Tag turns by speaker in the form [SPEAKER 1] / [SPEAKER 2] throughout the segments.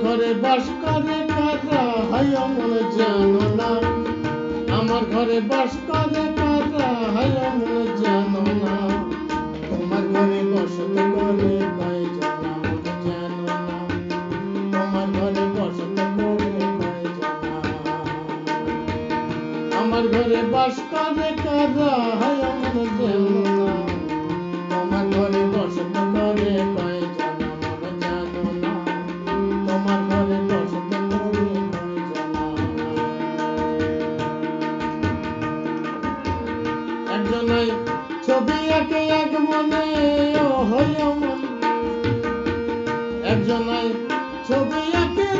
[SPEAKER 1] ঘরে বাস করে কারা হায় মন জানো না, আমার ঘরে বাস করে কারা হায় মন জানো না, তোমার ঘরে বসত করে কয়জন মন জানো না, তোমার ঘরে বসত করে কয়জন, আমার ঘরে বাস করে কারা হায় মন জানো না, তোমার ঘরে বসত করে কয়জন মন জানো না, তোমার ঘরে বসত করে কয়জন। একজনাই ছবি আঁকে এক মনে ও হইয়া মন, একজনাই ছবি আঁকে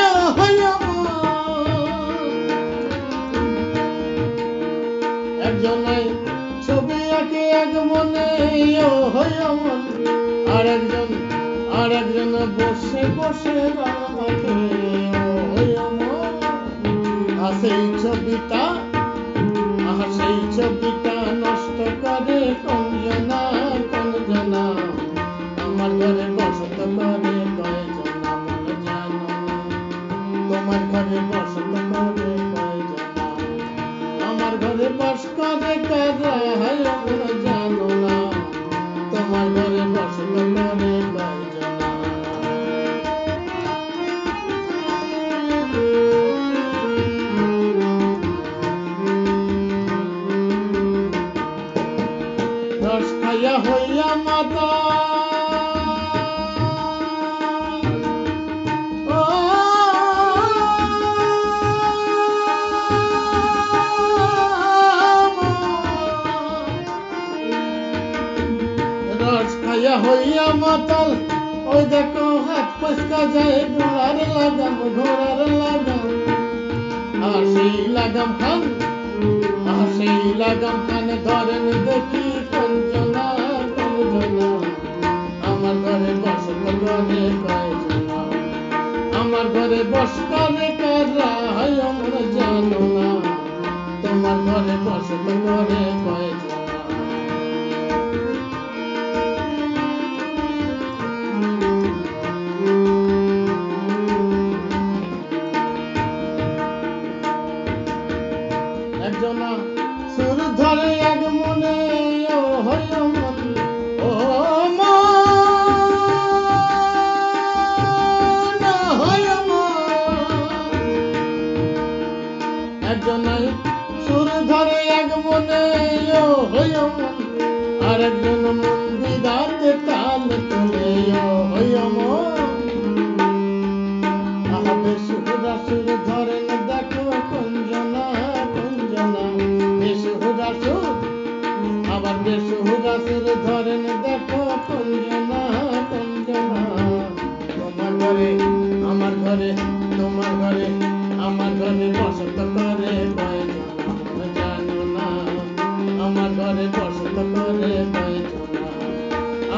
[SPEAKER 1] ও হইয়া মন, একজনাই ছবি আঁকে এক মনে ও হইয়া মন, আর একজন বসে বসে রাখে ও হইয়া মন, সেই ছবিটা সেই ছবিটা নষ্ট করে কঞ্জনা কঞ্জনা, আমার ঘরে বসত করে কয়জন মন জানো না, তোমার ঘরে বসত করে কয়জন, আমার ঘরে বাস করে কারা হায় মন জানো না, তোমার ঘরে বসত করে কয়জন। রস খাইয়া হইয়া মাতা ও রস খাইয়া হইয়া মাতাল, ওই দেখো হাত পচকা যায় ঘোড়ার লাগাম ঘোড়ার লাগাম, আর সেই লাগাম খান আর সেই লাগাম খানে ধরেন দেখি কঞ্জনা কঞ্জনা, আমার ঘরে বসত করে কয়জন, আমার ঘরে বস করে কারা হায় মন জানো না, তোমার ঘরে বসত করে কয়জন। একজনা সুর ধরে এক মনে ও হইয়া মন, ও মন হইয়া মন, একজনাই সুর ধরে এক মনে ও হইয়া মন, আর একজন মন্দিরাতে তাল তোলে ও হইয়া মন, আহাবে সুরা সুর ধরেন দেখো কঞ্জনা কঞ্জনা, বেসুরা সুর আবার বেসুরা সুর ধরেন দেখো কঞ্জনা কঞ্জনা, তোমার ঘরে আমার ঘরে তোমার ঘরে আমার ঘরে বসত করে কয়জন মন জানো না, আমার ঘরে বসত করে কয়জন,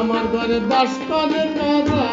[SPEAKER 1] আমার ঘরে বাস করে কারা